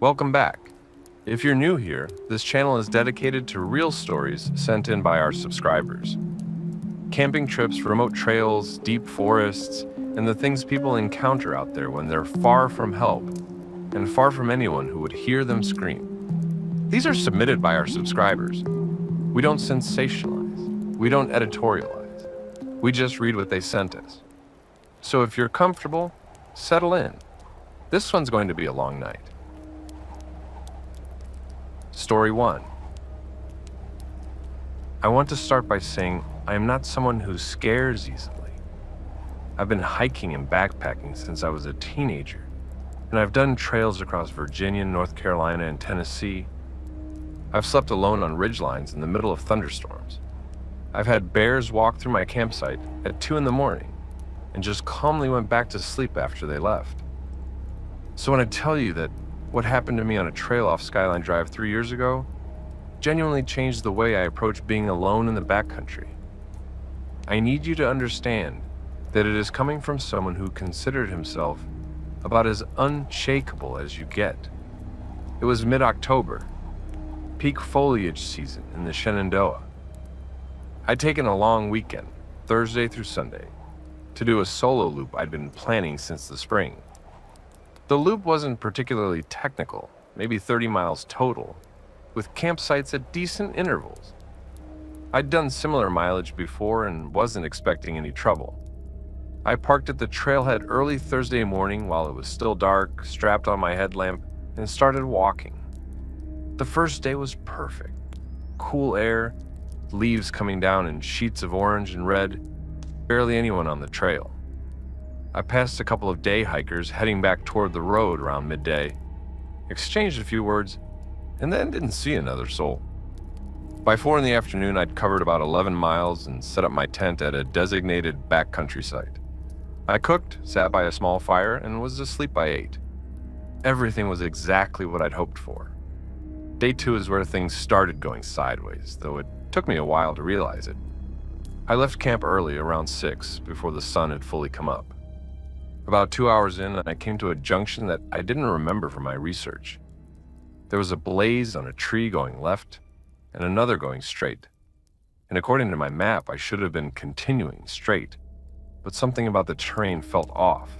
Welcome back. If you're new here, this channel is dedicated to real stories sent in by our subscribers. Camping trips, remote trails, deep forests, and the things people encounter out there when they're far from help and far from anyone who would hear them scream. These are submitted by our subscribers. We don't sensationalize. We don't editorialize. We just read what they sent us. So if you're comfortable, settle in. This one's going to be a long night. Story 1. I want to start by saying I am not someone who scares easily. I've been hiking and backpacking since I was a teenager, and I've done trails across Virginia, North Carolina, and Tennessee. I've slept alone on ridgelines in the middle of thunderstorms. I've had bears walk through my campsite at 2 in the morning and just calmly went back to sleep after they left. So when I tell you that what happened to me on a trail off Skyline Drive 3 years ago genuinely changed the way I approach being alone in the backcountry, I need you to understand that it is coming from someone who considered himself about as unshakable as you get. It was mid-October, peak foliage season in the Shenandoah. I'd taken a long weekend, Thursday through Sunday, to do a solo loop I'd been planning since the spring. The loop wasn't particularly technical, maybe 30 miles total, with campsites at decent intervals. I'd done similar mileage before and wasn't expecting any trouble. I parked at the trailhead early Thursday morning while it was still dark, strapped on my headlamp, and started walking. The first day was perfect. Cool air, leaves coming down in sheets of orange and red, barely anyone on the trail. I passed a couple of day hikers heading back toward the road around midday, exchanged a few words, and then didn't see another soul. By 4 in the afternoon, I'd covered about 11 miles and set up my tent at a designated backcountry site. I cooked, sat by a small fire, and was asleep by 8. Everything was exactly what I'd hoped for. Day 2 is where things started going sideways, though it took me a while to realize it. I left camp early, around 6, before the sun had fully come up. About 2 hours in, I came to a junction that I didn't remember from my research. There was a blaze on a tree going left and another going straight. And according to my map, I should have been continuing straight, but something about the terrain felt off.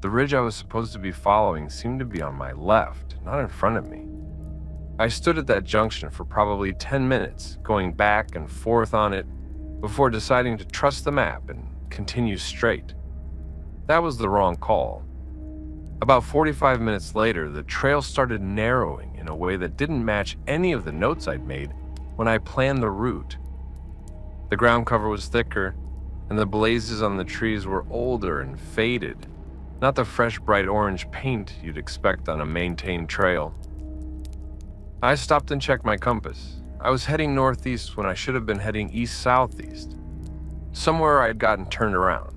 The ridge I was supposed to be following seemed to be on my left, not in front of me. I stood at that junction for probably 10 minutes, going back and forth on it, before deciding to trust the map and continue straight. That was the wrong call. About 45 minutes later, the trail started narrowing in a way that didn't match any of the notes I'd made when I planned the route. The ground cover was thicker, and the blazes on the trees were older and faded, not the fresh, bright orange paint you'd expect on a maintained trail. I stopped and checked my compass. I was heading northeast when I should have been heading east-southeast. Somewhere I had gotten turned around.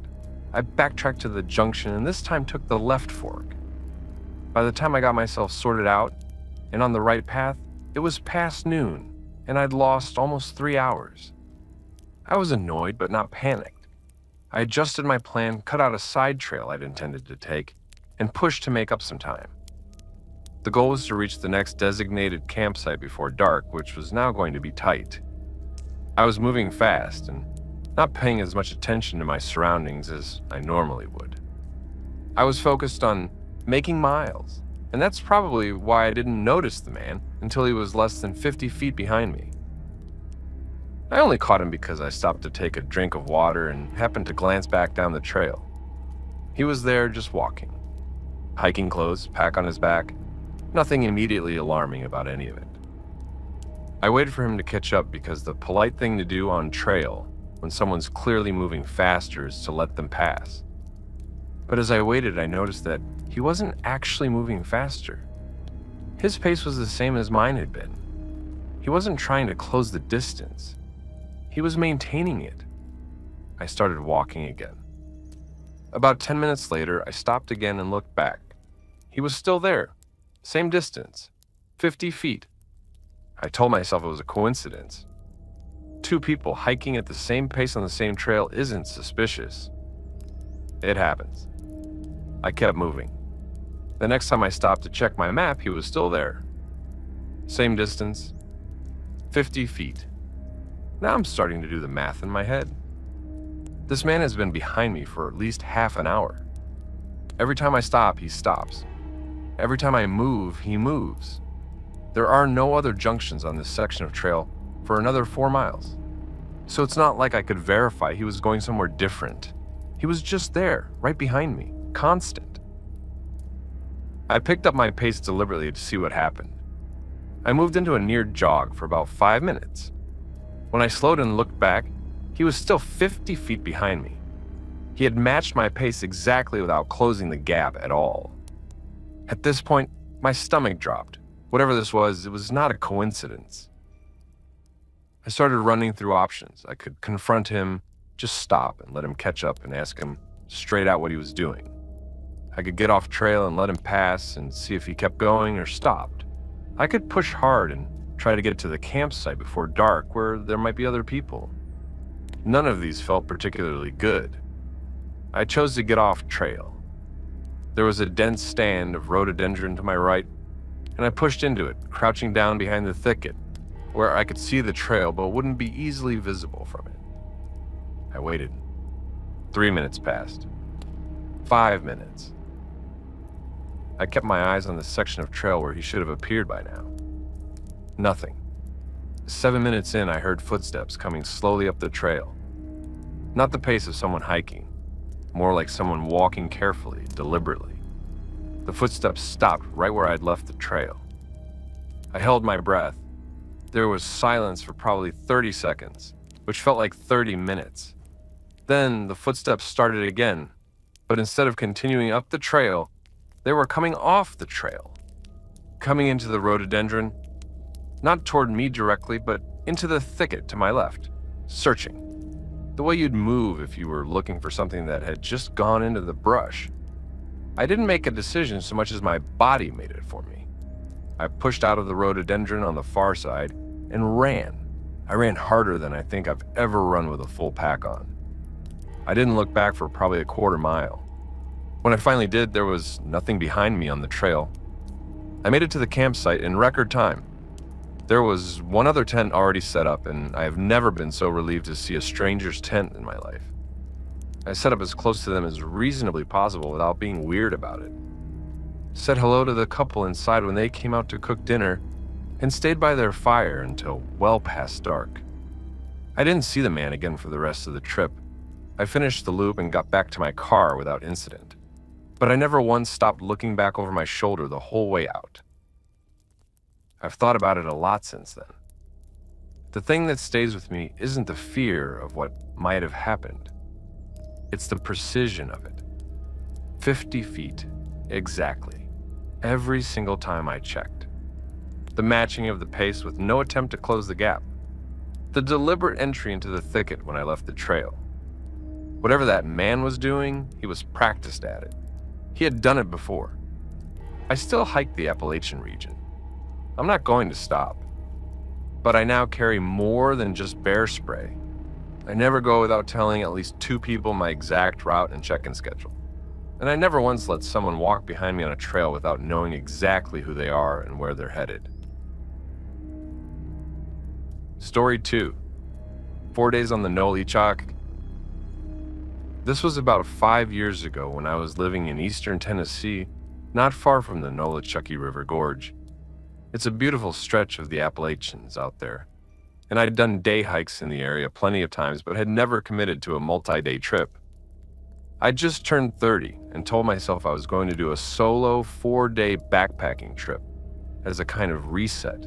I backtracked to the junction and this time took the left fork. By the time I got myself sorted out and on the right path, it was past noon and I'd lost almost 3 hours. I was annoyed but not panicked. I adjusted my plan, cut out a side trail I'd intended to take, and pushed to make up some time. The goal was to reach the next designated campsite before dark, which was now going to be tight. I was moving fast and not paying as much attention to my surroundings as I normally would. I was focused on making miles, and that's probably why I didn't notice the man until he was less than 50 feet behind me. I only caught him because I stopped to take a drink of water and happened to glance back down the trail. He was there just walking. Hiking clothes, pack on his back, nothing immediately alarming about any of it. I waited for him to catch up because the polite thing to do on trail when someone's clearly moving faster is to let them pass. But as I waited, I noticed that he wasn't actually moving faster. His pace was the same as mine had been. He wasn't trying to close the distance. He was maintaining it. I started walking again. About 10 minutes later, I stopped again and looked back. He was still there, same distance, 50 feet. I told myself it was a coincidence. 2 people hiking at the same pace on the same trail isn't suspicious. It happens. I kept moving. The next time I stopped to check my map, he was still there. Same distance, 50 feet. Now I'm starting to do the math in my head. This man has been behind me for at least half an hour. Every time I stop, he stops. Every time I move, he moves. There are no other junctions on this section of trail for another 4 miles. So it's not like I could verify he was going somewhere different. He was just there, right behind me, constant. I picked up my pace deliberately to see what happened. I moved into a near jog for about 5 minutes. When I slowed and looked back, he was still 50 feet behind me. He had matched my pace exactly without closing the gap at all. At this point, my stomach dropped. Whatever this was, it was not a coincidence. I started running through options. I could confront him, just stop and let him catch up and ask him straight out what he was doing. I could get off trail and let him pass and see if he kept going or stopped. I could push hard and try to get to the campsite before dark where there might be other people. None of these felt particularly good. I chose to get off trail. There was a dense stand of rhododendron to my right, and I pushed into it, crouching down behind the thicket, where I could see the trail but wouldn't be easily visible from it. I waited. 3 minutes passed. 5 minutes. I kept my eyes on the section of trail where he should have appeared by now. Nothing. 7 minutes in, I heard footsteps coming slowly up the trail. Not the pace of someone hiking, more like someone walking carefully, deliberately. The footsteps stopped right where I'd left the trail. I held my breath. There was silence for probably 30 seconds, which felt like 30 minutes. Then the footsteps started again, but instead of continuing up the trail, they were coming off the trail, coming into the rhododendron, not toward me directly, but into the thicket to my left, searching. The way you'd move if you were looking for something that had just gone into the brush. I didn't make a decision so much as my body made it for me. I pushed out of the rhododendron on the far side and ran. I ran harder than I think I've ever run with a full pack on. I didn't look back for probably a quarter mile. When I finally did, there was nothing behind me on the trail. I made it to the campsite in record time. There was one other tent already set up, and I have never been so relieved to see a stranger's tent in my life. I set up as close to them as reasonably possible without being weird about it. Said hello to the couple inside when they came out to cook dinner, and stayed by their fire until well past dark. I didn't see the man again for the rest of the trip. I finished the loop and got back to my car without incident. But I never once stopped looking back over my shoulder the whole way out. I've thought about it a lot since then. The thing that stays with me isn't the fear of what might have happened. It's the precision of it. 50 feet, exactly. Every single time I checked. The matching of the pace with no attempt to close the gap. The deliberate entry into the thicket when I left the trail. Whatever that man was doing, he was practiced at it. He had done it before. I still hike the Appalachian region. I'm not going to stop. But I now carry more than just bear spray. I never go without telling at least 2 people my exact route and check-in schedule. And I never once let someone walk behind me on a trail without knowing exactly who they are and where they're headed. Story 2. 4 days on the Nolichuck. This was about 5 years ago when I was living in eastern Tennessee, not far from the Nolichucky River Gorge. It's a beautiful stretch of the Appalachians out there, and I'd done day hikes in the area plenty of times but had never committed to a multi-day trip. I'd just turned 30 and told myself I was going to do a solo 4-day backpacking trip as a kind of reset.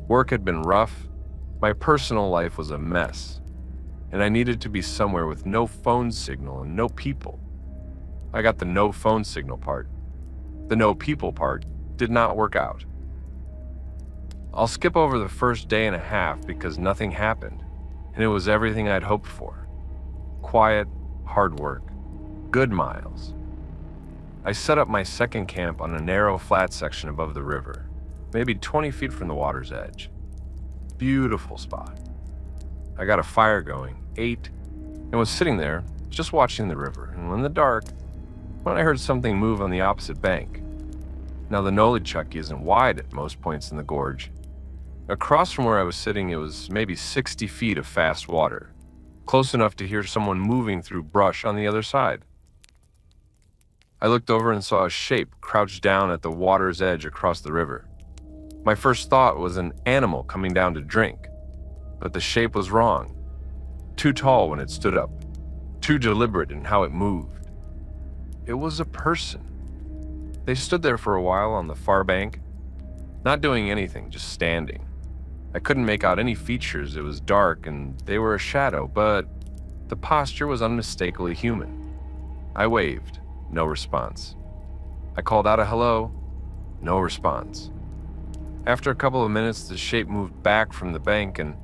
Work had been rough, my personal life was a mess, and I needed to be somewhere with no phone signal and no people. I got the no phone signal part. The no people part did not work out. I'll skip over the first day and a half because nothing happened, and it was everything I'd hoped for. Quiet, hard work, good miles. I set up my second camp on a narrow flat section above the river, maybe 20 feet from the water's edge. Beautiful spot. I got a fire going, ate, and was sitting there just watching the river, and in the dark, when I heard something move on the opposite bank, Now, the Nolichucky isn't wide at most points in the gorge. Across from where I was sitting, it was maybe 60 feet of fast water, close enough to hear someone moving through brush on the other side. I looked over and saw a shape crouched down at the water's edge across the river. My first thought was an animal coming down to drink, but the shape was wrong. Too tall when it stood up, too deliberate in how it moved. It was a person. They stood there for a while on the far bank, not doing anything, just standing. I couldn't make out any features. It was dark and they were a shadow, but the posture was unmistakably human. I waved, no response. I called out a hello, no response. After a couple of minutes, the shape moved back from the bank and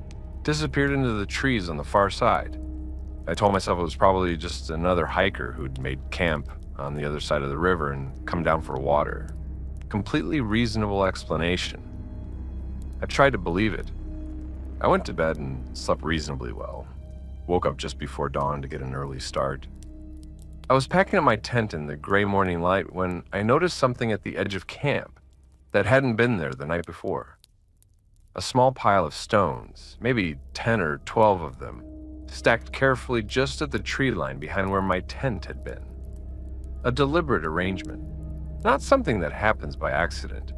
disappeared into the trees on the far side. I told myself it was probably just another hiker who'd made camp on the other side of the river and come down for water. Completely reasonable explanation. I tried to believe it. I went to bed and slept reasonably well. Woke up just before dawn to get an early start. I was packing up my tent in the gray morning light when I noticed something at the edge of camp that hadn't been there the night before. A small pile of stones, maybe 10 or 12 of them, stacked carefully just at the tree line behind where my tent had been. A deliberate arrangement, not something that happens by accident.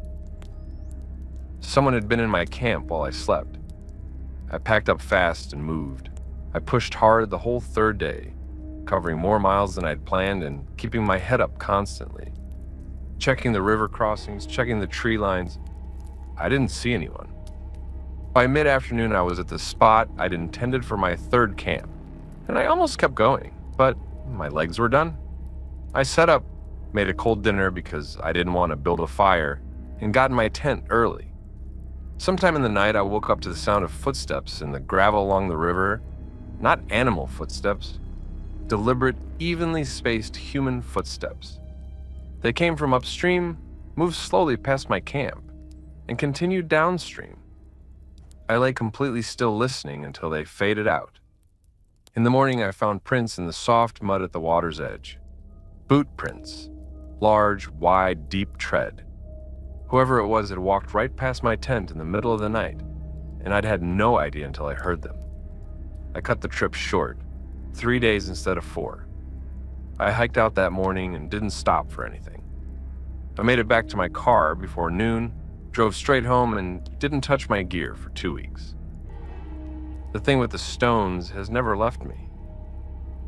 Someone had been in my camp while I slept. I packed up fast and moved. I pushed hard the whole third day, covering more miles than I'd planned and keeping my head up constantly. Checking the river crossings, checking the tree lines. I didn't see anyone. By mid-afternoon, I was at the spot I'd intended for my third camp, and I almost kept going, but my legs were done. I set up, made a cold dinner because I didn't want to build a fire, and got in my tent early. Sometime in the night, I woke up to the sound of footsteps in the gravel along the river. Not animal footsteps, deliberate, evenly spaced human footsteps. They came from upstream, moved slowly past my camp, and continued downstream. I lay completely still listening until they faded out. In the morning, I found prints in the soft mud at the water's edge. Boot prints, large, wide, deep tread. Whoever it was had walked right past my tent in the middle of the night, and I'd had no idea until I heard them. I cut the trip short, 3 days instead of 4. I hiked out that morning and didn't stop for anything. I made it back to my car before noon, drove straight home, and didn't touch my gear for 2 weeks. The thing with the stones has never left me.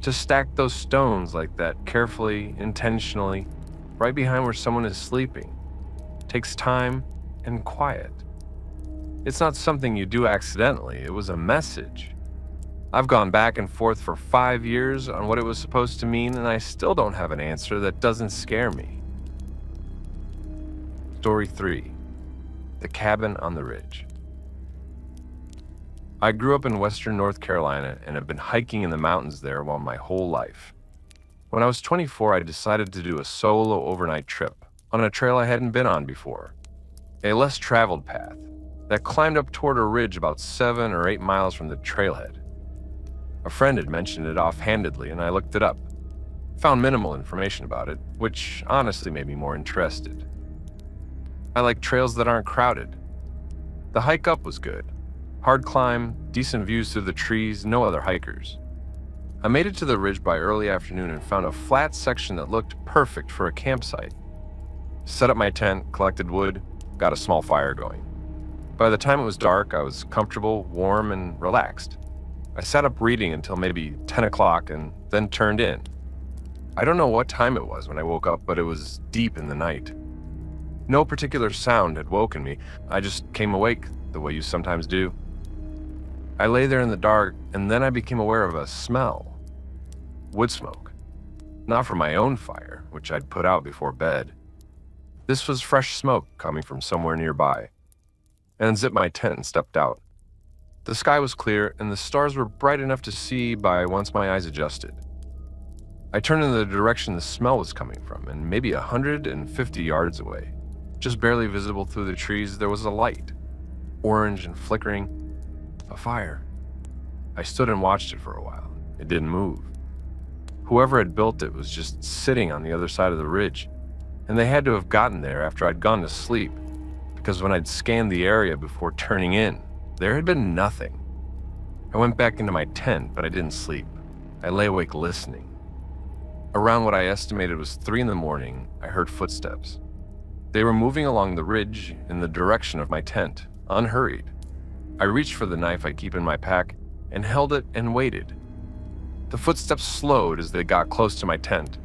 To stack those stones like that, carefully, intentionally, right behind where someone is sleeping, takes time and quiet. It's not something you do accidentally. It was a message. I've gone back and forth for 5 years on what it was supposed to mean, and I still don't have an answer that doesn't scare me. Story 3. The Cabin on the Ridge. I grew up in western North Carolina and have been hiking in the mountains there my whole life. When I was 24, I decided to do a solo overnight trip on a trail I hadn't been on before, a less traveled path that climbed up toward a ridge about 7 or 8 miles from the trailhead. A friend had mentioned it offhandedly, and I looked it up. Found minimal information about it, which honestly made me more interested. I like trails that aren't crowded. The hike up was good. Hard climb, decent views through the trees, no other hikers. I made it to the ridge by early afternoon and found a flat section that looked perfect for a campsite. Set up my tent, collected wood, got a small fire going. By the time it was dark, I was comfortable, warm, and relaxed. I sat up reading until maybe 10 o'clock and then turned in. I don't know what time it was when I woke up, but it was deep in the night. No particular sound had woken me. I just came awake the way you sometimes do. I lay there in the dark, and then I became aware of a smell. Wood smoke. Not from my own fire, which I'd put out before bed. This was fresh smoke coming from somewhere nearby. I unzipped my tent and stepped out. The sky was clear, and the stars were bright enough to see by once my eyes adjusted. I turned in the direction the smell was coming from, and maybe 150 yards away, just barely visible through the trees, there was a light, orange and flickering, a fire. I stood and watched it for a while. It didn't move. Whoever had built it was just sitting on the other side of the ridge, and they had to have gotten there after I'd gone to sleep, because when I'd scanned the area before turning in, there had been nothing. I went back into my tent, but I didn't sleep. I lay awake listening. Around what I estimated was 3 in the morning, I heard footsteps. They were moving along the ridge in the direction of my tent, unhurried. I reached for the knife I keep in my pack and held it and waited. The footsteps slowed as they got close to my tent,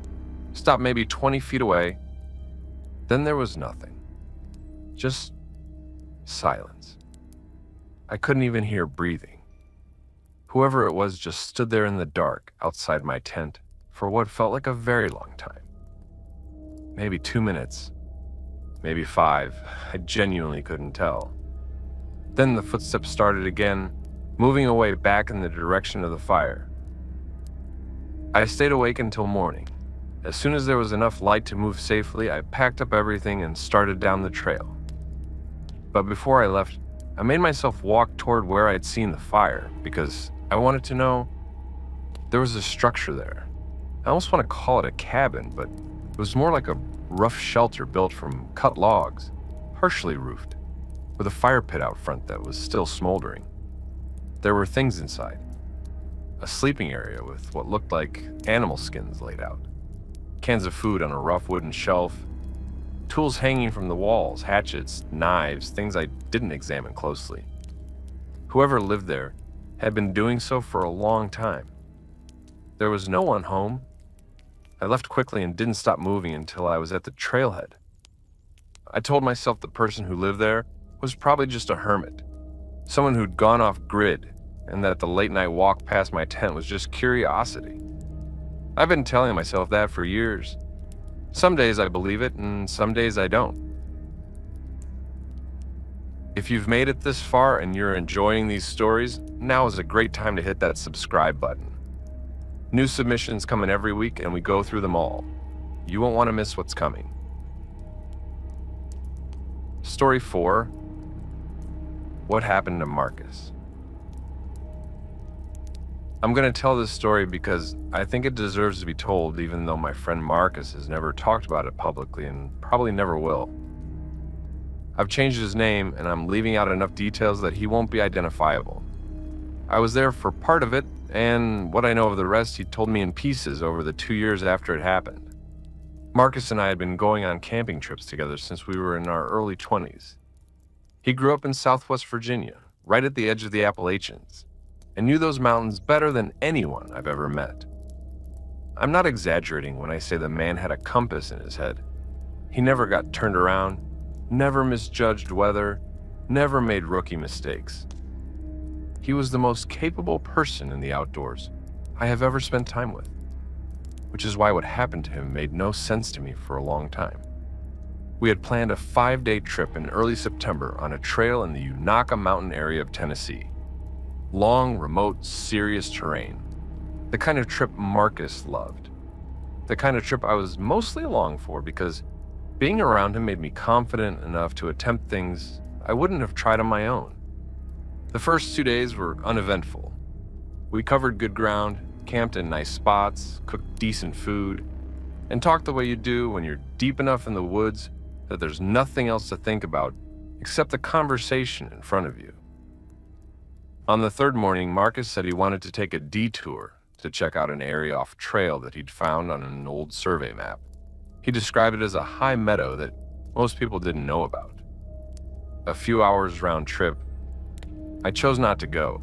stopped maybe 20 feet away. Then there was nothing. Just silence. I couldn't even hear breathing. Whoever it was just stood there in the dark outside my tent for what felt like a very long time. Maybe 2 minutes, maybe 5. I genuinely couldn't tell. Then the footsteps started again, moving away back in the direction of the fire. I stayed awake until morning. As soon as there was enough light to move safely, I packed up everything and started down the trail. But before I left, I made myself walk toward where I'd seen the fire because I wanted to know. There was a structure there. I almost want to call it a cabin, but it was more like a rough shelter built from cut logs, partially roofed, with a fire pit out front that was still smoldering. There were things inside. A sleeping area with what looked like animal skins laid out, cans of food on a rough wooden shelf, tools hanging from the walls, hatchets, knives, things I didn't examine closely. Whoever lived there had been doing so for a long time. There was no one home. I left quickly and didn't stop moving until I was at the trailhead. I told myself the person who lived there was probably just a hermit, someone who'd gone off grid, and that the late night walk past my tent was just curiosity. I've been telling myself that for years. Some days I believe it, and some days I don't. If you've made it this far and you're enjoying these stories, now is a great time to hit that subscribe button. New submissions come in every week and we go through them all. You won't want to miss what's coming. Story 4. What happened to Marcus? I'm going to tell this story because I think it deserves to be told, even though my friend Marcus has never talked about it publicly and probably never will. I've changed his name and I'm leaving out enough details that he won't be identifiable. I was there for part of it, and what I know of the rest he told me in pieces over the 2 years after it happened. Marcus and I had been going on camping trips together since we were in our early 20s. He grew up in Southwest Virginia, right at the edge of the Appalachians, and knew those mountains better than anyone I've ever met. I'm not exaggerating when I say the man had a compass in his head. He never got turned around, never misjudged weather, never made rookie mistakes. He was the most capable person in the outdoors I have ever spent time with, which is why what happened to him made no sense to me for a long time. We had planned a 5-day trip in early September on a trail in the Unaka Mountain area of Tennessee. Long, remote, serious terrain. The kind of trip Marcus loved. The kind of trip I was mostly along for because being around him made me confident enough to attempt things I wouldn't have tried on my own. The first 2 days were uneventful. We covered good ground, camped in nice spots, cooked decent food, and talked the way you do when you're deep enough in the woods that there's nothing else to think about except the conversation in front of you. On the third morning, Marcus said he wanted to take a detour to check out an area off trail that he'd found on an old survey map. He described it as a high meadow that most people didn't know about. A few hours round trip, I chose not to go.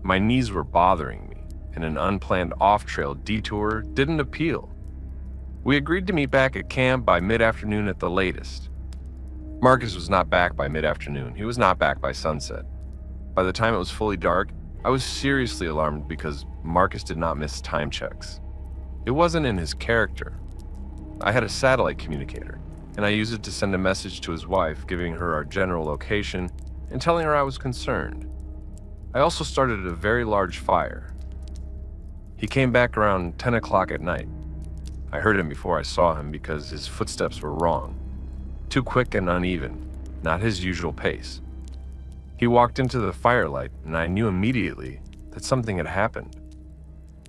My knees were bothering me, and an unplanned off-trail detour didn't appeal. We agreed to meet back at camp by mid-afternoon at the latest. Marcus was not back by mid-afternoon. He was not back by sunset. By the time it was fully dark, I was seriously alarmed because Marcus did not miss time checks. It wasn't in his character. I had a satellite communicator, and I used it to send a message to his wife, giving her our general location and telling her I was concerned. I also started a very large fire. He came back around 10 o'clock at night. I heard him before I saw him because his footsteps were wrong. Too quick and uneven, not his usual pace. He walked into the firelight, and I knew immediately that something had happened.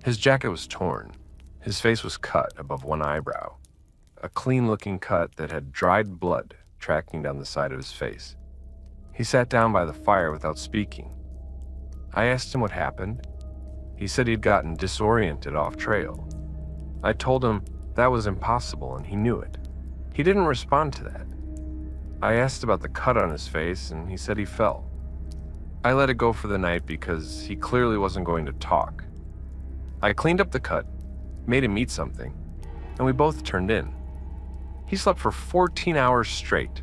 His jacket was torn. His face was cut above one eyebrow. a clean-looking cut that had dried blood tracking down the side of his face. He sat down by the fire without speaking. I asked him what happened. He said he'd gotten disoriented off trail. I told him that was impossible and he knew it. He didn't respond to that. I asked about the cut on his face and he said he fell. I let it go for the night because he clearly wasn't going to talk. I cleaned up the cut, made him eat something, and we both turned in. He slept for 14 hours straight.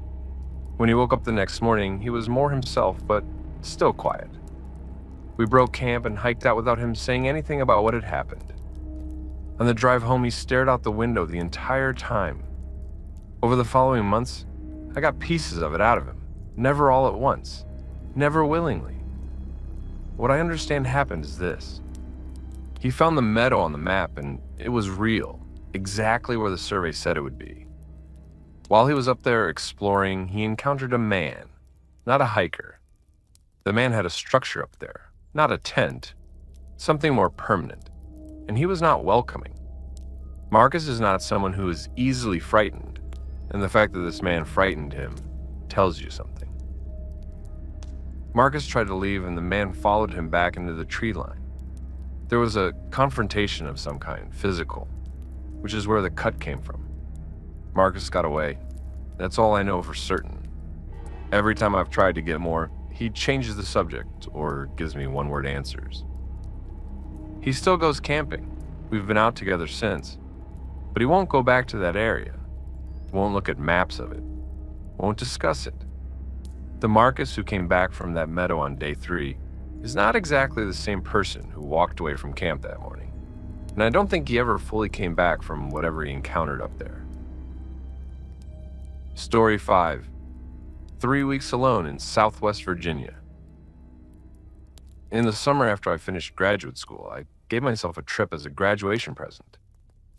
When he woke up the next morning, he was more himself, but still quiet. We broke camp and hiked out without him saying anything about what had happened. On the drive home, he stared out the window the entire time. Over the following months, I got pieces of it out of him, never all at once, never willingly. What I understand happened is this. He found the meadow on the map and it was real, exactly where the survey said it would be. While he was up there exploring, he encountered a man, not a hiker. The man had a structure up there, not a tent, something more permanent, and he was not welcoming. Marcus is not someone who is easily frightened, and the fact that this man frightened him tells you something. Marcus tried to leave and the man followed him back into the tree line. There was a confrontation of some kind, physical, which is where the cut came from. Marcus got away. That's all I know for certain. Every time I've tried to get more, he changes the subject or gives me one-word answers. He still goes camping. We've been out together since. But he won't go back to that area. Won't look at maps of it. Won't discuss it. The Marcus who came back from that meadow on day 3 is not exactly the same person who walked away from camp that morning. And I don't think he ever fully came back from whatever he encountered up there. Story 5. 3 weeks alone in Southwest Virginia. In the summer after I finished graduate school, I gave myself a trip as a graduation present.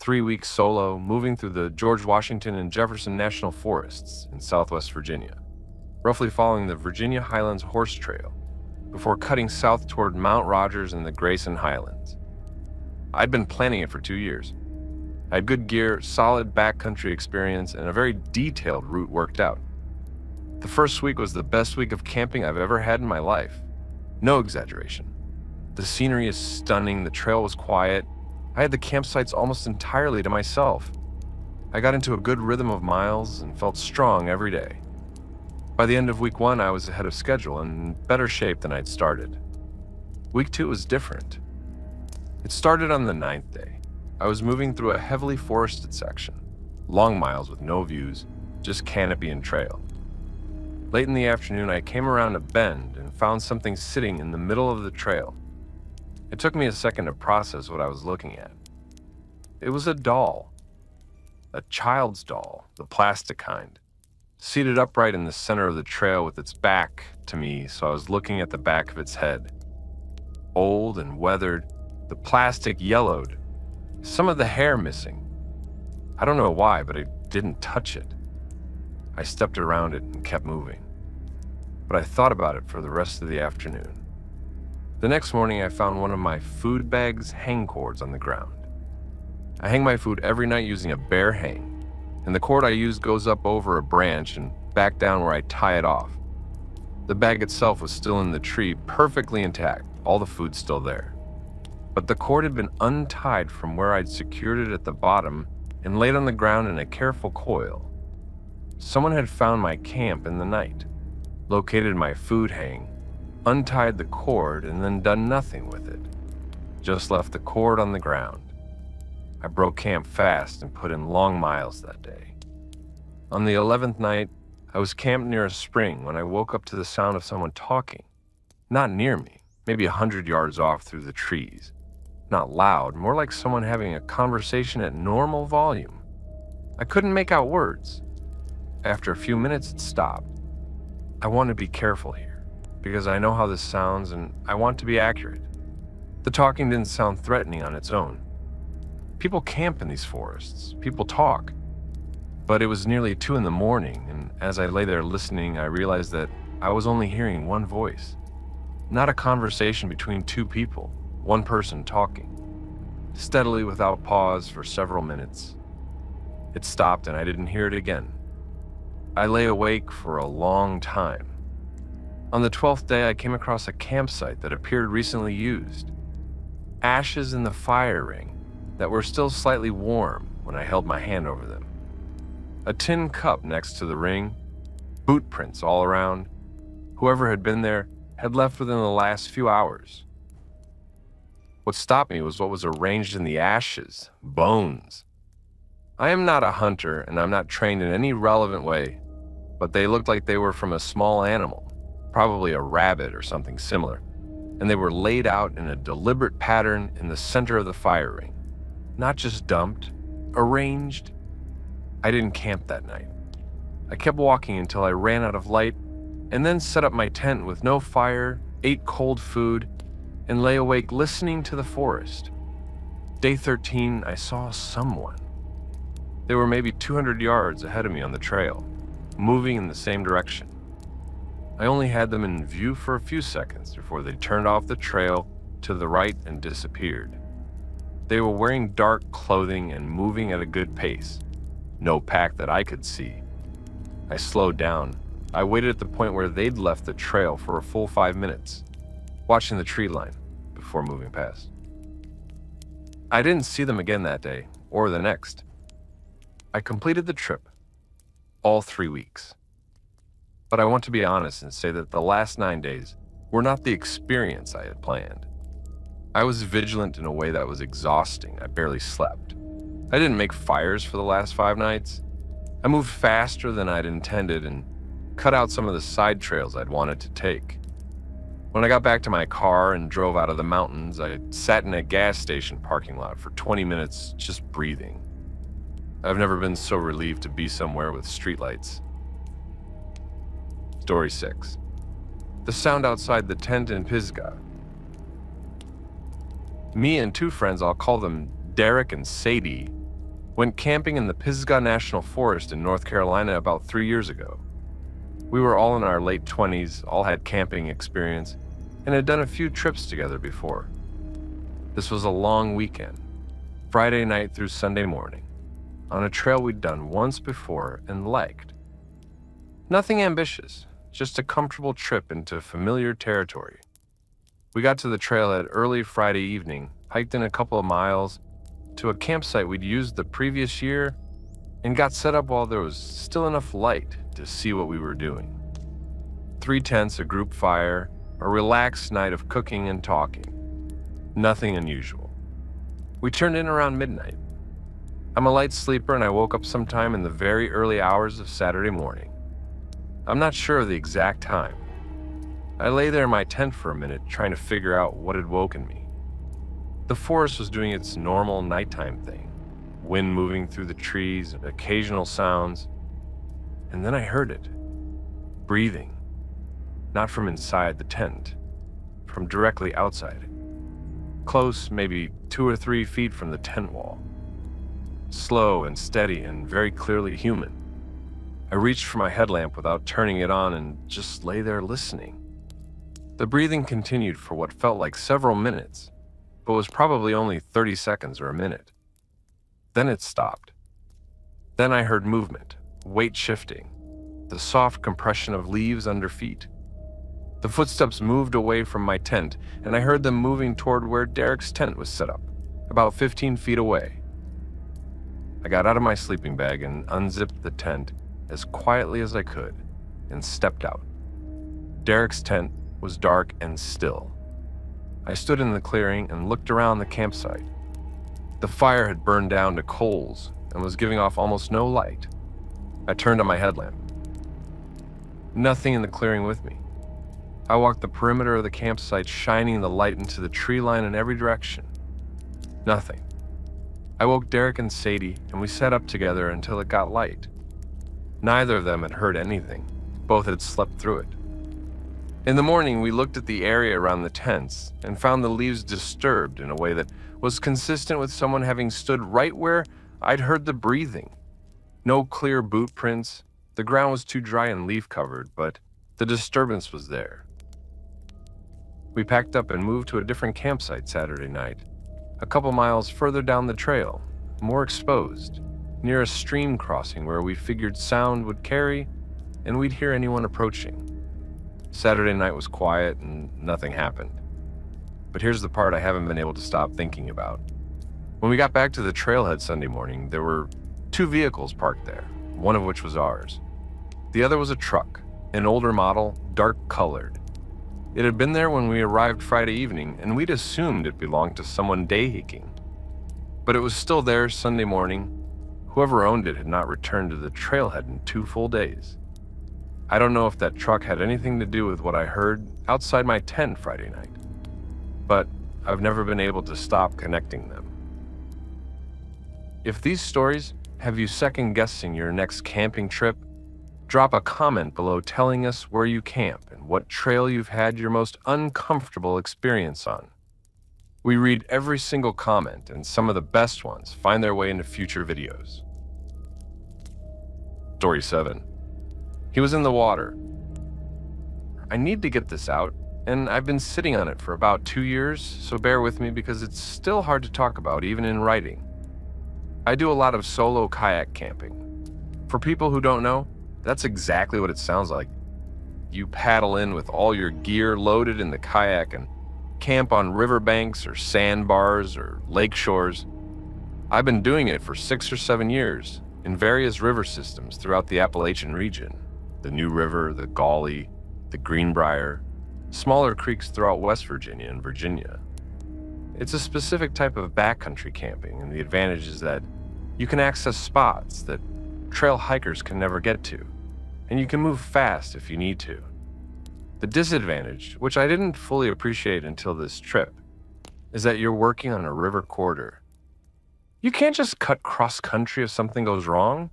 3 weeks solo, moving through the George Washington and Jefferson National Forests in Southwest Virginia, roughly following the Virginia Highlands Horse Trail, before cutting south toward Mount Rogers and the Grayson Highlands. I'd been planning it for 2 years. I had good gear, solid backcountry experience, and a very detailed route worked out. The first week was the best week of camping I've ever had in my life. No exaggeration. The scenery is stunning, the trail was quiet. I had the campsites almost entirely to myself. I got into a good rhythm of miles and felt strong every day. By the end of week 1, I was ahead of schedule and in better shape than I'd started. Week 2 was different. It started on the 9th day. I was moving through a heavily forested section, long miles with no views, just canopy and trail. Late in the afternoon, I came around a bend and found something sitting in the middle of the trail. It took me a second to process what I was looking at. It was a doll. A child's doll, the plastic kind, seated upright in the center of the trail with its back to me, so I was looking at the back of its head. Old and weathered, the plastic yellowed, some of the hair missing. I don't know why, but I didn't touch it. I stepped around it and kept moving. But I thought about it for the rest of the afternoon. The next morning, I found one of my food bag's hang cords on the ground. I hang my food every night using a bare hang, and the cord I use goes up over a branch and back down where I tie it off. The bag itself was still in the tree, perfectly intact, all the food still there. But the cord had been untied from where I'd secured it at the bottom and laid on the ground in a careful coil. Someone had found my camp in the night, located my food hang, untied the cord, and then done nothing with it. Just left the cord on the ground. I broke camp fast and put in long miles that day. On the 11th night, I was camped near a spring when I woke up to the sound of someone talking. Not near me, maybe 100 yards off through the trees. Not loud, more like someone having a conversation at normal volume. I couldn't make out words. After a few minutes, it stopped. I want to be careful here, because I know how this sounds and I want to be accurate. The talking didn't sound threatening on its own. People camp in these forests, people talk. But it was nearly 2 in the morning, and as I lay there listening, I realized that I was only hearing one voice. Not a conversation between 2 people, one person talking, steadily without pause for several minutes. It stopped and I didn't hear it again. I lay awake for a long time. On the 12th day, I came across a campsite that appeared recently used. Ashes in the fire ring that were still slightly warm when I held my hand over them. A tin cup next to the ring, boot prints all around. Whoever had been there had left within the last few hours. What stopped me was what was arranged in the ashes, bones. I am not a hunter and I'm not trained in any relevant way, but they looked like they were from a small animal, probably a rabbit or something similar, and they were laid out in a deliberate pattern in the center of the fire ring. Not just dumped, arranged. I didn't camp that night. I kept walking until I ran out of light, and then set up my tent with no fire, ate cold food, and lay awake listening to the forest. Day 13, I saw someone. They were maybe 200 yards ahead of me on the trail, moving in the same direction. I only had them in view for a few seconds before they turned off the trail to the right and disappeared. They were wearing dark clothing and moving at a good pace. No pack that I could see. I slowed down. I waited at the point where they'd left the trail for a full 5 minutes, watching the tree line before moving past. I didn't see them again that day or the next. I completed the trip, all 3 weeks. But I want to be honest and say that the last 9 days were not the experience I had planned. I was vigilant in a way that was exhausting. I barely slept. I didn't make fires for the last 5 nights. I moved faster than I'd intended and cut out some of the side trails I'd wanted to take. When I got back to my car and drove out of the mountains, I sat in a gas station parking lot for 20 minutes just breathing. I've never been so relieved to be somewhere with streetlights. Story 6. The sound outside the tent in Pisgah. Me and 2 friends, I'll call them Derek and Sadie, went camping in the Pisgah National Forest in North Carolina about 3 years ago. We were all in our late 20s, all had camping experience, and had done a few trips together before. This was a long weekend, Friday night through Sunday morning, on a trail we'd done once before and liked. Nothing ambitious, just a comfortable trip into familiar territory. We got to the trailhead early Friday evening, hiked in a couple of miles to a campsite we'd used the previous year, and got set up while there was still enough light to see what we were doing. 3 tents, a group fire, a relaxed night of cooking and talking. Nothing unusual. We turned in around midnight. I'm a light sleeper and I woke up sometime in the very early hours of Saturday morning. I'm not sure of the exact time. I lay there in my tent for a minute trying to figure out what had woken me. The forest was doing its normal nighttime thing. Wind moving through the trees, occasional sounds. And then I heard it. Breathing. Not from inside the tent. From directly outside. Close, maybe 2 or 3 feet from the tent wall. Slow and steady and very clearly human. I reached for my headlamp without turning it on and just lay there listening. The breathing continued for what felt like several minutes, but was probably only 30 seconds or a minute. Then it stopped. Then I heard movement, weight shifting, the soft compression of leaves under feet. The footsteps moved away from my tent, and I heard them moving toward where Derek's tent was set up, about 15 feet away. I got out of my sleeping bag and unzipped the tent as quietly as I could and stepped out. Derek's tent was dark and still. I stood in the clearing and looked around the campsite. The fire had burned down to coals and was giving off almost no light. I turned on my headlamp. Nothing in the clearing with me. I walked the perimeter of the campsite, shining the light into the tree line in every direction. Nothing. I woke Derek and Sadie, and we sat up together until it got light. Neither of them had heard anything. Both had slept through it. In the morning, we looked at the area around the tents and found the leaves disturbed in a way that was consistent with someone having stood right where I'd heard the breathing. No clear boot prints. The ground was too dry and leaf-covered, but the disturbance was there. We packed up and moved to a different campsite Saturday night, a couple miles further down the trail, more exposed. near a stream crossing where we figured sound would carry and we'd hear anyone approaching. Saturday night was quiet and nothing happened. But here's the part I haven't been able to stop thinking about. When we got back to the trailhead Sunday morning, there were 2 vehicles parked there, one of which was ours. The other was a truck, an older model, dark colored. It had been there when we arrived Friday evening, and we'd assumed it belonged to someone day hiking. But it was still there Sunday morning. Whoever owned it had not returned to the trailhead in 2 full days. I don't know if that truck had anything to do with what I heard outside my tent Friday night, but I've never been able to stop connecting them. If these stories have you second-guessing your next camping trip, drop a comment below telling us where you camp and what trail you've had your most uncomfortable experience on. We read every single comment, and some of the best ones find their way into future videos. Story 7. He was in the water. I need to get this out, and I've been sitting on it for about 2 years, so bear with me because it's still hard to talk about even in writing. I do a lot of solo kayak camping. For people who don't know, that's exactly what it sounds like. You paddle in with all your gear loaded in the kayak and camp on riverbanks or sandbars or lake shores. I've been doing it for 6 or 7 years in various river systems throughout the Appalachian region. The New River, the Gauley, the Greenbrier, smaller creeks throughout West Virginia and Virginia. It's a specific type of backcountry camping, and the advantage is that you can access spots that trail hikers can never get to, and you can move fast if you need to. The disadvantage, which I didn't fully appreciate until this trip, is that you're working on a river corridor. You can't just cut cross-country if something goes wrong.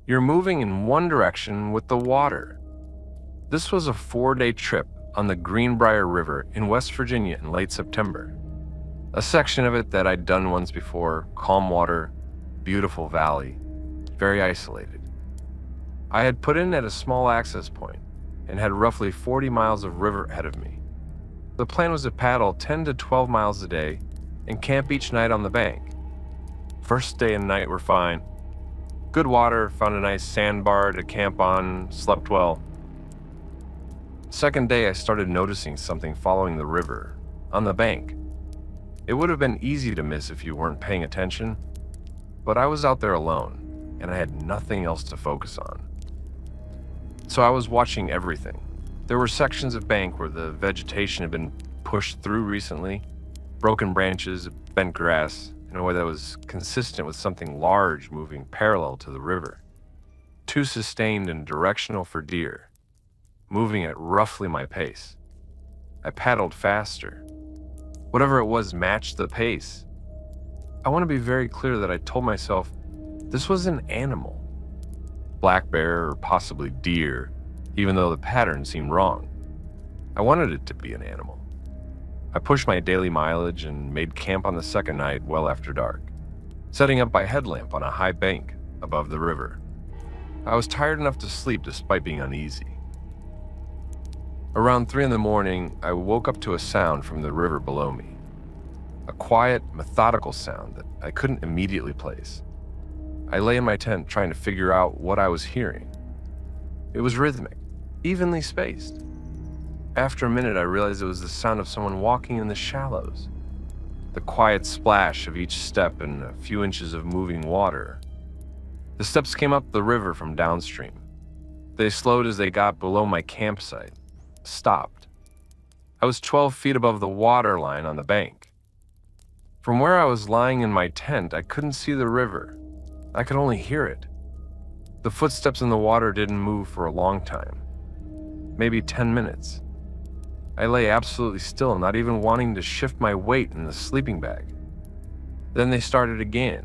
You're moving in one direction with the water. This was a 4-day trip on the Greenbrier River in West Virginia in late September. A section of it that I'd done once before, calm water, beautiful valley, very isolated. I had put in at a small access point and had roughly 40 miles of river ahead of me. The plan was to paddle 10 to 12 miles a day and camp each night on the bank. First day and night were fine. Good water, found a nice sandbar to camp on, slept well. Second day, I started noticing something following the river, on the bank. It would have been easy to miss if you weren't paying attention, but I was out there alone, and I had nothing else to focus on. So I was watching everything. There were sections of bank where the vegetation had been pushed through recently, broken branches, bent grass, in a way that was consistent with something large moving parallel to the river. Too sustained and directional for deer, moving at roughly my pace. I paddled faster. Whatever it was matched the pace. I want to be very clear that I told myself this was an animal. Black bear or possibly deer, even though the pattern seemed wrong. I wanted it to be an animal. I pushed my daily mileage and made camp on the second night well after dark, setting up my headlamp on a high bank above the river. I was tired enough to sleep despite being uneasy. Around 3 in the morning, I woke up to a sound from the river below me. A quiet, methodical sound that I couldn't immediately place. I lay in my tent trying to figure out what I was hearing. It was rhythmic, evenly spaced. After a minute, I realized it was the sound of someone walking in the shallows. The quiet splash of each step and a few inches of moving water. The steps came up the river from downstream. They slowed as they got below my campsite. Stopped. I was 12 feet above the water line on the bank. From where I was lying in my tent, I couldn't see the river. I could only hear it. The footsteps in the water didn't move for a long time. Maybe 10 minutes. I lay absolutely still, not even wanting to shift my weight in the sleeping bag. Then they started again,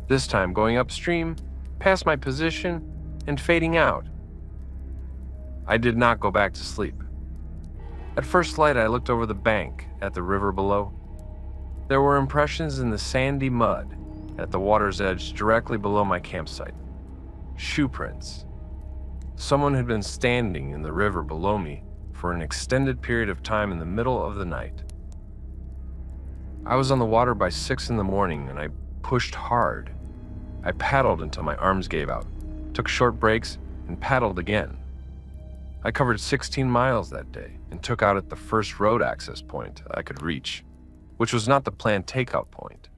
this time going upstream, past my position, and fading out. I did not go back to sleep. At first light, I looked over the bank at the river below. There were impressions in the sandy mud at the water's edge directly below my campsite. Shoe prints. Someone had been standing in the river below me for an extended period of time in the middle of the night. I was on the water by 6 in the morning and I pushed hard. I paddled until my arms gave out, took short breaks, and paddled again. I covered 16 miles that day and took out at the first road access point I could reach, which was not the planned takeout point.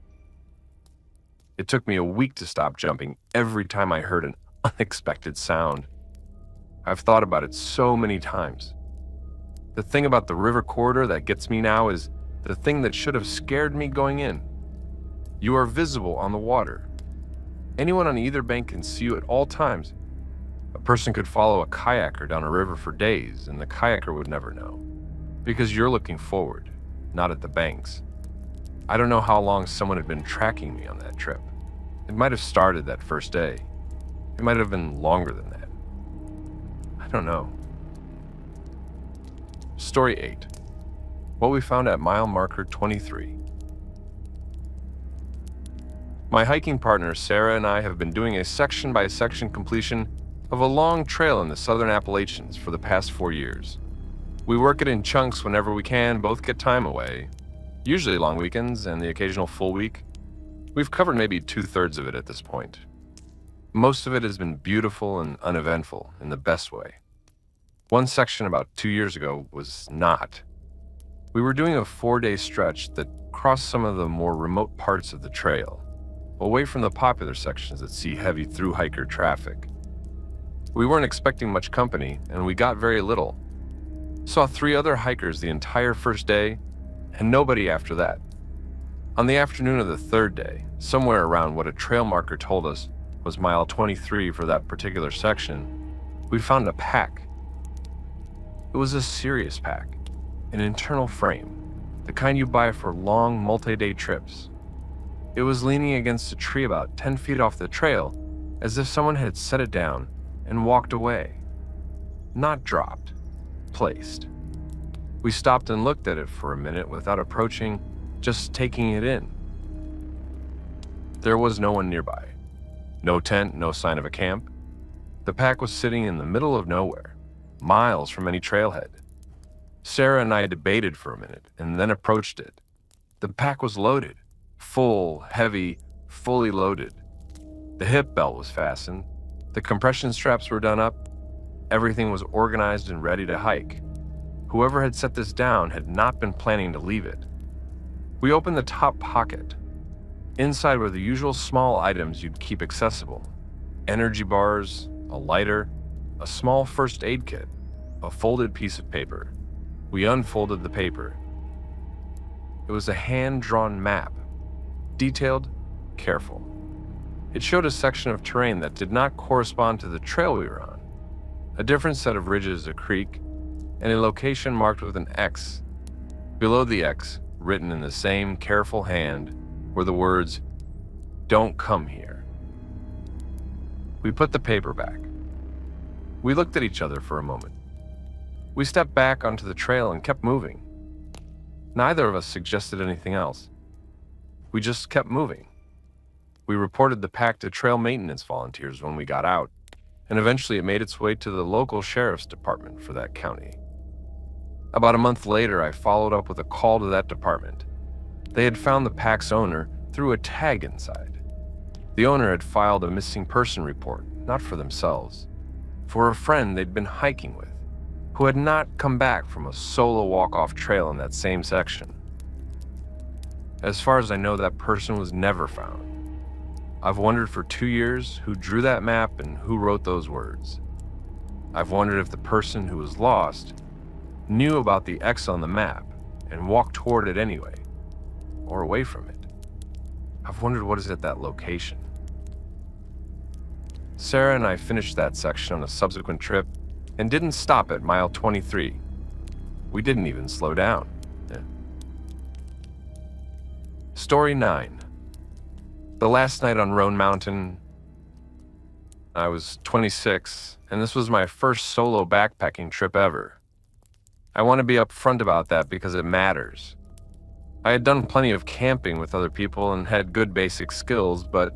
It took me a week to stop jumping every time I heard an unexpected sound. I've thought about it so many times. The thing about the river corridor that gets me now is the thing that should have scared me going in. You are visible on the water. Anyone on either bank can see you at all times. A person could follow a kayaker down a river for days, and the kayaker would never know, because you're looking forward, not at the banks. I don't know how long someone had been tracking me on that trip. It might have started that first day. It might have been longer than that. I don't know. Story 8. What we found at mile marker 23. My hiking partner Sarah and I have been doing a section-by-section completion of a long trail in the southern Appalachians for the past 4 years. We work it in chunks whenever we can, both get time away, usually long weekends and the occasional full week. We've covered maybe 2/3 of it at this point. Most of it has been beautiful and uneventful in the best way. One section about 2 years ago was not. We were doing a 4-day stretch that crossed some of the more remote parts of the trail, away from the popular sections that see heavy thru-hiker traffic. We weren't expecting much company, and we got very little. Saw 3 other hikers the entire first day, and nobody after that. On the afternoon of the 3rd day, somewhere around what a trail marker told us was mile 23 for that particular section, we found a pack. It was a serious pack, an internal frame, the kind you buy for long multi-day trips. It was leaning against a tree about 10 feet off the trail, as if someone had set it down and walked away. Not dropped, placed. We stopped and looked at it for a minute without approaching, just taking it in. There was no one nearby. No tent, no sign of a camp. The pack was sitting in the middle of nowhere, miles from any trailhead. Sarah and I debated for a minute and then approached it. The pack was loaded, full, heavy, fully loaded. The hip belt was fastened. The compression straps were done up. Everything was organized and ready to hike. Whoever had set this down had not been planning to leave it. We opened the top pocket. Inside were the usual small items you'd keep accessible. Energy bars, a lighter, a small first aid kit, a folded piece of paper. We unfolded the paper. It was a hand-drawn map, detailed, careful. It showed a section of terrain that did not correspond to the trail we were on, a different set of ridges, a creek, and a location marked with an X. Below the X, written in the same careful hand, were the words, "Don't come here." We put the paper back. We looked at each other for a moment. We stepped back onto the trail and kept moving. Neither of us suggested anything else. We just kept moving. We reported the pack to trail maintenance volunteers when we got out, and eventually it made its way to the local sheriff's department for that county. About a month later, I followed up with a call to that department. They had found the pack's owner through a tag inside. The owner had filed a missing person report, not for themselves, for a friend they'd been hiking with, who had not come back from a solo walk-off trail in that same section. As far as I know, that person was never found. I've wondered for 2 years who drew that map and who wrote those words. I've wondered if the person who was lost knew about the X on the map and walked toward it anyway, or away from it. I've wondered what is at that location. Sarah and I finished that section on a subsequent trip and didn't stop at mile 23. We didn't even slow down. Story 9. The last night on Roan Mountain, I was 26, and this was my first solo backpacking trip ever. I want to be upfront about that because it matters. I had done plenty of camping with other people and had good basic skills, but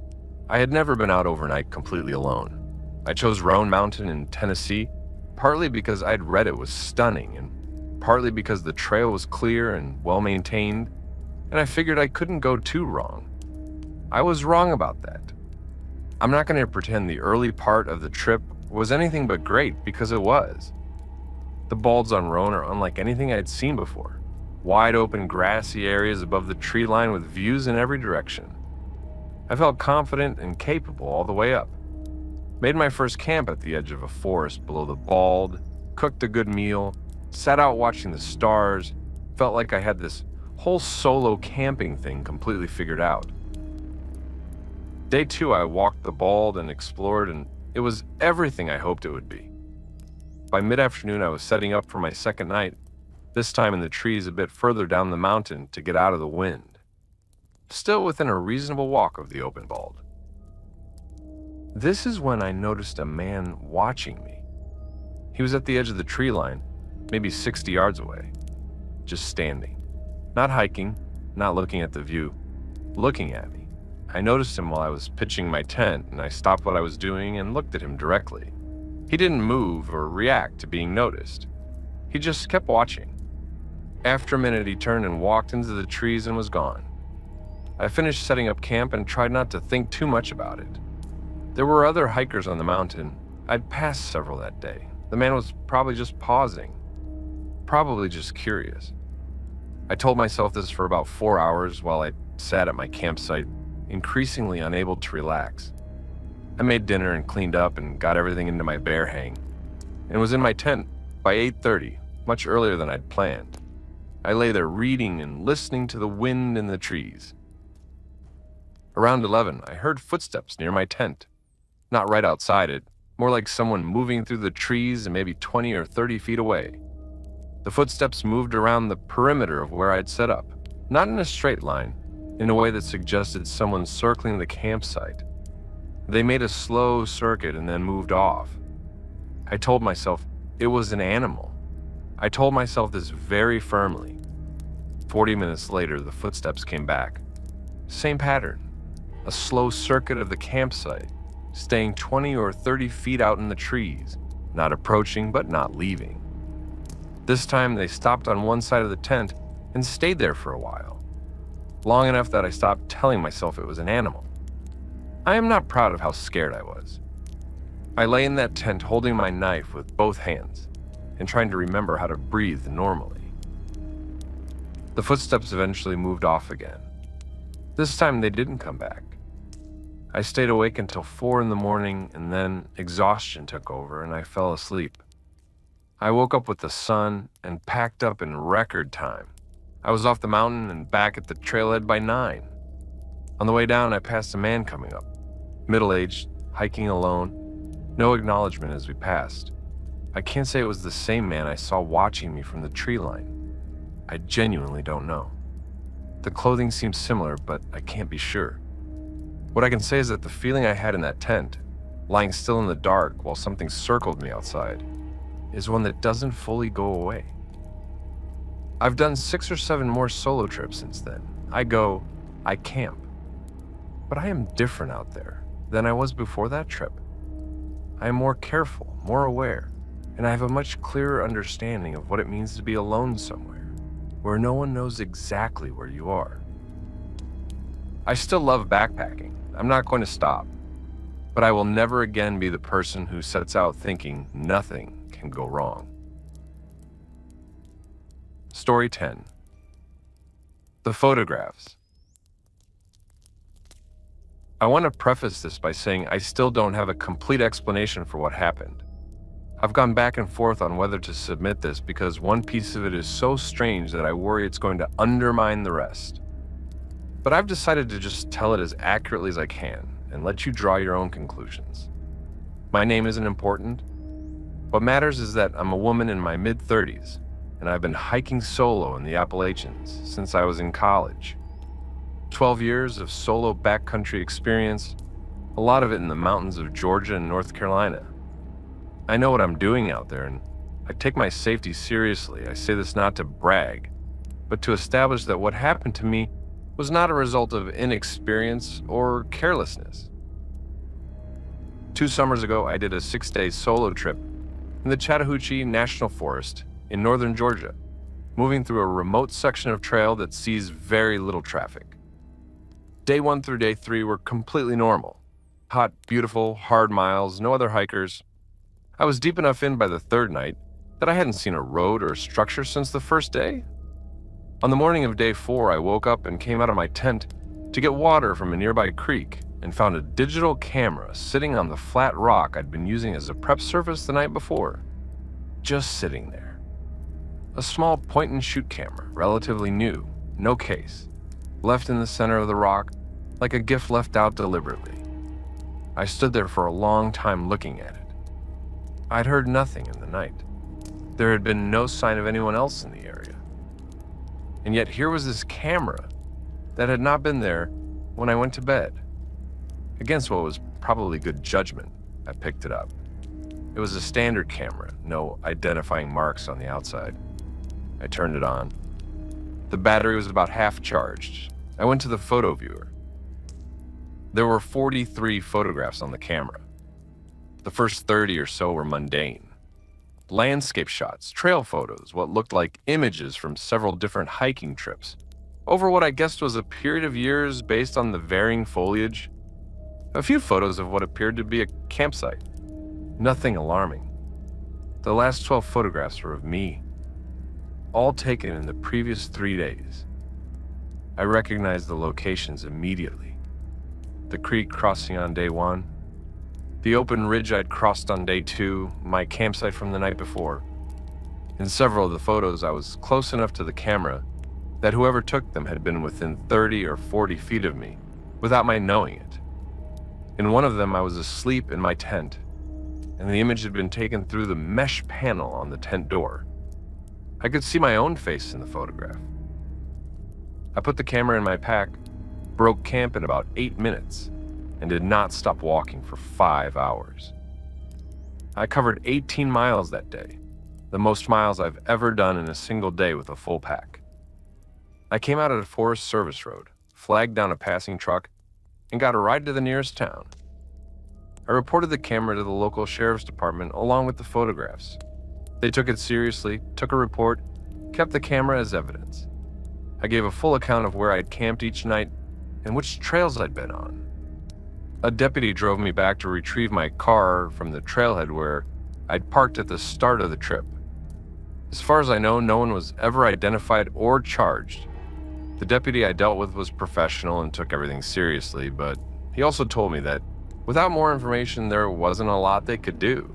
I had never been out overnight completely alone. I chose Roan Mountain in Tennessee, partly because I'd read it was stunning, and partly because the trail was clear and well-maintained, and I figured I couldn't go too wrong. I was wrong about that. I'm not going to pretend the early part of the trip was anything but great, because it was. The balds on Roan are unlike anything I'd seen before. Wide open grassy areas above the tree line with views in every direction. I felt confident and capable all the way up. Made my first camp at the edge of a forest below the bald, cooked a good meal, sat out watching the stars, felt like I had this whole solo camping thing completely figured out. Day 2, I walked the bald and explored, and it was everything I hoped it would be. By mid-afternoon, I was setting up for my second night, this time in the trees a bit further down the mountain to get out of the wind. Still within a reasonable walk of the open bald. This is when I noticed a man watching me. He was at the edge of the tree line, maybe 60 yards away, just standing. Not hiking, not looking at the view, looking at me. I noticed him while I was pitching my tent, and I stopped what I was doing and looked at him directly. He didn't move or react to being noticed. He just kept watching. After a minute, he turned and walked into the trees and was gone. I finished setting up camp and tried not to think too much about it. There were other hikers on the mountain. I'd passed several that day. The man was probably just pausing, probably just curious. I told myself this for about 4 hours while I sat at my campsite, increasingly unable to relax. I made dinner and cleaned up and got everything into my bear hang, and was in my tent by 8:30, much earlier than I'd planned. I lay there reading and listening to the wind in the trees. Around 11, I heard footsteps near my tent. Not right outside it, more like someone moving through the trees and maybe 20 or 30 feet away. The footsteps moved around the perimeter of where I'd set up, not in a straight line, in a way that suggested someone circling the campsite. They made a slow circuit and then moved off. I told myself it was an animal. I told myself this very firmly. 40 minutes later, the footsteps came back. Same pattern, a slow circuit of the campsite, staying 20 or 30 feet out in the trees, not approaching but not leaving. This time they stopped on one side of the tent and stayed there for a while, long enough that I stopped telling myself it was an animal. I am not proud of how scared I was. I lay in that tent holding my knife with both hands and trying to remember how to breathe normally. The footsteps eventually moved off again. This time they didn't come back. I stayed awake until 4 in the morning, and then exhaustion took over and I fell asleep. I woke up with the sun and packed up in record time. I was off the mountain and back at the trailhead by 9. On the way down, I passed a man coming up, middle-aged, hiking alone, no acknowledgement as we passed. I can't say it was the same man I saw watching me from the tree line. I genuinely don't know. The clothing seems similar, but I can't be sure. What I can say is that the feeling I had in that tent, lying still in the dark while something circled me outside, is one that doesn't fully go away. I've done 6 or 7 more solo trips since then. I camp. But I am different out there than I was before that trip. I am more careful, more aware, and I have a much clearer understanding of what it means to be alone somewhere, where no one knows exactly where you are. I still love backpacking. I'm not going to stop. But I will never again be the person who sets out thinking nothing can go wrong. Story 10. The photographs. I want to preface this by saying I still don't have a complete explanation for what happened. I've gone back and forth on whether to submit this because one piece of it is so strange that I worry it's going to undermine the rest. But I've decided to just tell it as accurately as I can and let you draw your own conclusions. My name isn't important. What matters is that I'm a woman in my mid-30s, and I've been hiking solo in the Appalachians since I was in college. 12 years of solo backcountry experience, a lot of it in the mountains of Georgia and North Carolina. I know what I'm doing out there, and I take my safety seriously. I say this not to brag, but to establish that what happened to me was not a result of inexperience or carelessness. 2 summers ago, I did a 6-day solo trip in the Chattahoochee National Forest in northern Georgia, moving through a remote section of trail that sees very little traffic. Day 1 through day 3 were completely normal. Hot, beautiful, hard miles, no other hikers. I was deep enough in by the third night that I hadn't seen a road or a structure since the first day. On the morning of day 4, I woke up and came out of my tent to get water from a nearby creek and found a digital camera sitting on the flat rock I'd been using as a prep surface the night before. Just sitting there. A small point-and-shoot camera, relatively new, no case, left in the center of the rock like a gift left out deliberately. I stood there for a long time looking at it. I'd heard nothing in the night. There had been no sign of anyone else in the area. And yet here was this camera that had not been there when I went to bed. Against what was probably good judgment, I picked it up. It was a standard camera, no identifying marks on the outside. I turned it on. The battery was about half charged. I went to the photo viewer. There were 43 photographs on the camera. The first 30 or so were mundane. Landscape shots, trail photos, what looked like images from several different hiking trips, over what I guessed was a period of years based on the varying foliage. A few photos of what appeared to be a campsite. Nothing alarming. The last 12 photographs were of me, all taken in the previous 3 days. I recognized the locations immediately. The creek crossing on day 1, the open ridge I'd crossed on day 2, my campsite from the night before. In several of the photos, I was close enough to the camera that whoever took them had been within 30 or 40 feet of me, without my knowing it. In one of them, I was asleep in my tent, and the image had been taken through the mesh panel on the tent door. I could see my own face in the photograph. I put the camera in my pack, broke camp in about 8 minutes, and did not stop walking for 5 hours. I covered 18 miles that day, the most miles I've ever done in a single day with a full pack. I came out at a Forest Service road, flagged down a passing truck, and got a ride to the nearest town. I reported the camera to the local sheriff's department along with the photographs. They took it seriously, took a report, kept the camera as evidence. I gave a full account of where I'd camped each night and which trails I'd been on. A deputy drove me back to retrieve my car from the trailhead where I'd parked at the start of the trip. As far as I know, no one was ever identified or charged. The deputy I dealt with was professional and took everything seriously, but he also told me that without more information, there wasn't a lot they could do.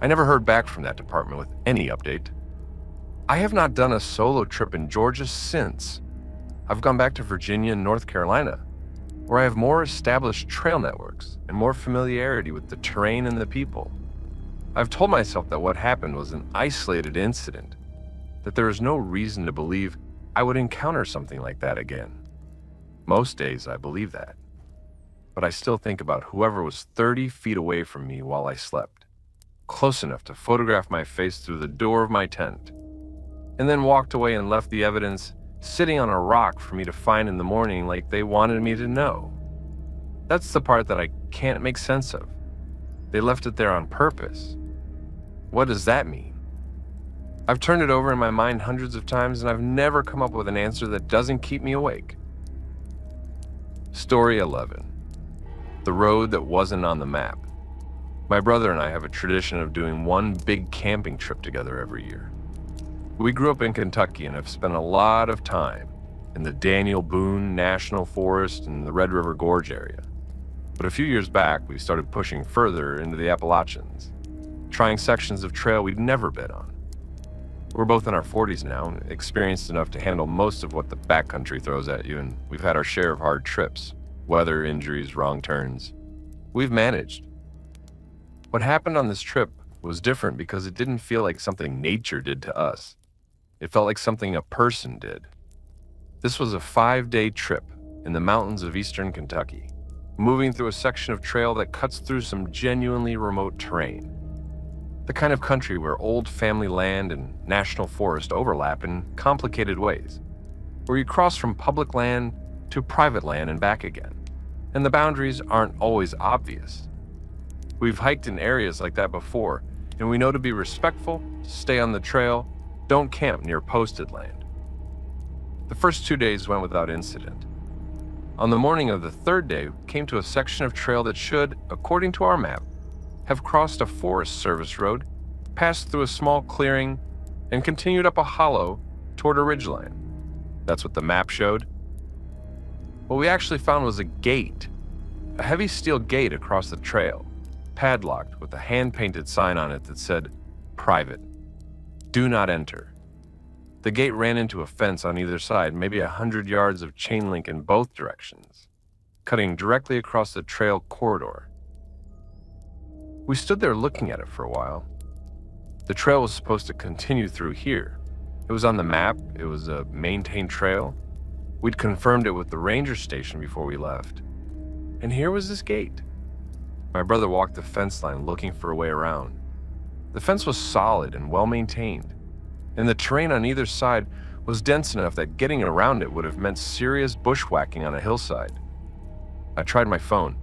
I never heard back from that department with any update. I have not done a solo trip in Georgia since. I've gone back to Virginia and North Carolina, where I have more established trail networks and more familiarity with the terrain and the people. I've told myself that what happened was an isolated incident, that there is no reason to believe I would encounter something like that again. Most days I believe that, but I still think about whoever was 30 feet away from me while I slept, close enough to photograph my face through the door of my tent, and then walked away and left the evidence sitting on a rock for me to find in the morning like they wanted me to know. That's the part that I can't make sense of. They left it there on purpose. What does that mean? I've turned it over in my mind hundreds of times, and I've never come up with an answer that doesn't keep me awake. Story 11. The road that wasn't on the map. My brother and I have a tradition of doing one big camping trip together every year. We grew up in Kentucky and have spent a lot of time in the Daniel Boone National Forest and the Red River Gorge area. But a few years back, we started pushing further into the Appalachians, trying sections of trail we'd never been on. We're both in our 40s now, experienced enough to handle most of what the backcountry throws at you, and we've had our share of hard trips, weather, injuries, wrong turns. We've managed. What happened on this trip was different because it didn't feel like something nature did to us. It felt like something a person did. This was a 5-day trip in the mountains of eastern Kentucky, moving through a section of trail that cuts through some genuinely remote terrain. The kind of country where old family land and national forest overlap in complicated ways, where you cross from public land to private land and back again, and the boundaries aren't always obvious. We've hiked in areas like that before, and we know to be respectful, stay on the trail, don't camp near posted land. The first 2 days went without incident. On the morning of the third day, we came to a section of trail that should, according to our map, have crossed a Forest Service road, passed through a small clearing, and continued up a hollow toward a ridgeline. That's what the map showed. What we actually found was a gate, a heavy steel gate across the trail, padlocked with a hand-painted sign on it that said, "Private. Do not enter." The gate ran into a fence on either side, maybe 100 yards of chain link in both directions, cutting directly across the trail corridor. We stood there looking at it for a while. The trail was supposed to continue through here. It was on the map, it was a maintained trail. We'd confirmed it with the ranger station before we left. And here was this gate. My brother walked the fence line looking for a way around. The fence was solid and well maintained, and the terrain on either side was dense enough that getting around it would have meant serious bushwhacking on a hillside. I tried my phone.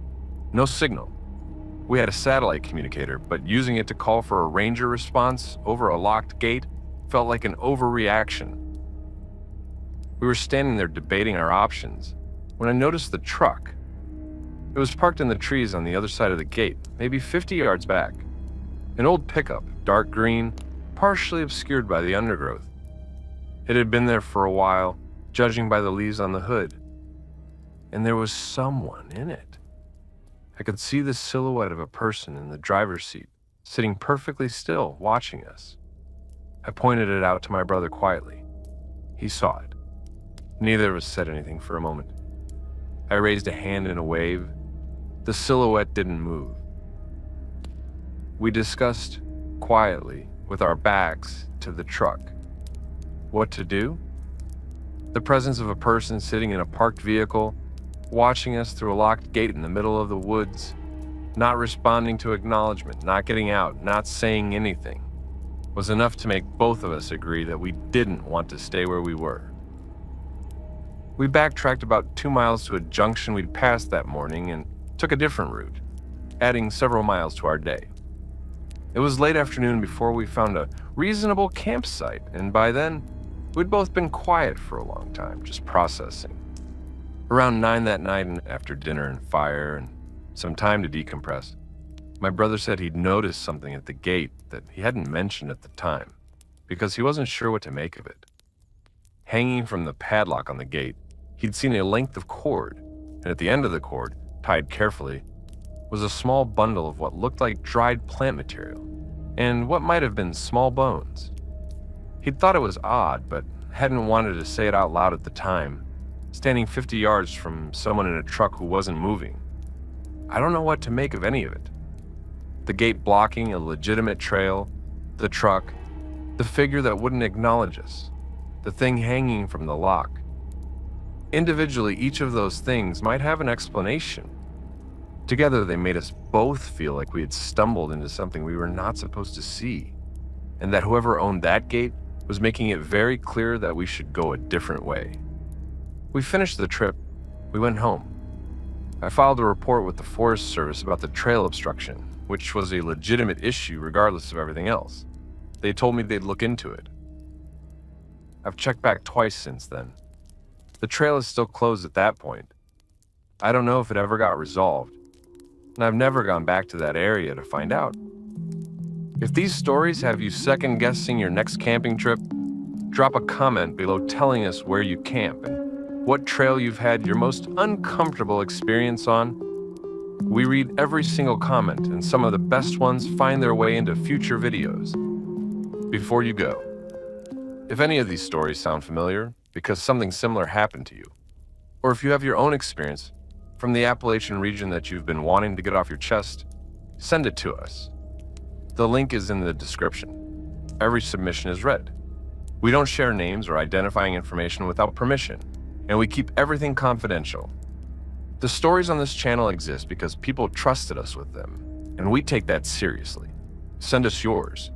No signal. We had a satellite communicator, but using it to call for a ranger response over a locked gate felt like an overreaction. We were standing there debating our options when I noticed the truck. It was parked in the trees on the other side of the gate, maybe 50 yards back. An old pickup, dark green, partially obscured by the undergrowth. It had been there for a while, judging by the leaves on the hood. And there was someone in it. I could see the silhouette of a person in the driver's seat, sitting perfectly still, watching us. I pointed it out to my brother quietly. He saw it. Neither of us said anything for a moment. I raised a hand in a wave. The silhouette didn't move. We discussed, quietly, with our backs to the truck, what to do. The presence of a person sitting in a parked vehicle, watching us through a locked gate in the middle of the woods, not responding to acknowledgement, not getting out, not saying anything, was enough to make both of us agree that we didn't want to stay where we were. We backtracked about 2 miles to a junction we'd passed that morning and took a different route, adding several miles to our day. It was late afternoon before we found a reasonable campsite, and by then, we'd both been quiet for a long time, just processing. Around 9 that night, and after dinner and fire and some time to decompress, my brother said he'd noticed something at the gate that he hadn't mentioned at the time, because he wasn't sure what to make of it. Hanging from the padlock on the gate, he'd seen a length of cord, and at the end of the cord, tied carefully, was a small bundle of what looked like dried plant material, and what might have been small bones. He'd thought it was odd, but hadn't wanted to say it out loud at the time, standing 50 yards from someone in a truck who wasn't moving. I don't know what to make of any of it. The gate blocking a legitimate trail, the truck, the figure that wouldn't acknowledge us, the thing hanging from the lock. Individually, each of those things might have an explanation. Together, they made us both feel like we had stumbled into something we were not supposed to see, and that whoever owned that gate was making it very clear that we should go a different way. We finished the trip. We went home. I filed a report with the Forest Service about the trail obstruction, which was a legitimate issue regardless of everything else. They told me they'd look into it. I've checked back twice since then. The trail is still closed at that point. I don't know if it ever got resolved, and I've never gone back to that area to find out. If these stories have you second-guessing your next camping trip, drop a comment below telling us where you camp and what trail you've had your most uncomfortable experience on. We read every single comment, and some of the best ones find their way into future videos. Before you go, if any of these stories sound familiar because something similar happened to you, or if you have your own experience from the Appalachian region that you've been wanting to get off your chest, send it to us. The link is in the description. Every submission is read. We don't share names or identifying information without permission, and we keep everything confidential. The stories on this channel exist because people trusted us with them, and we take that seriously. Send us yours.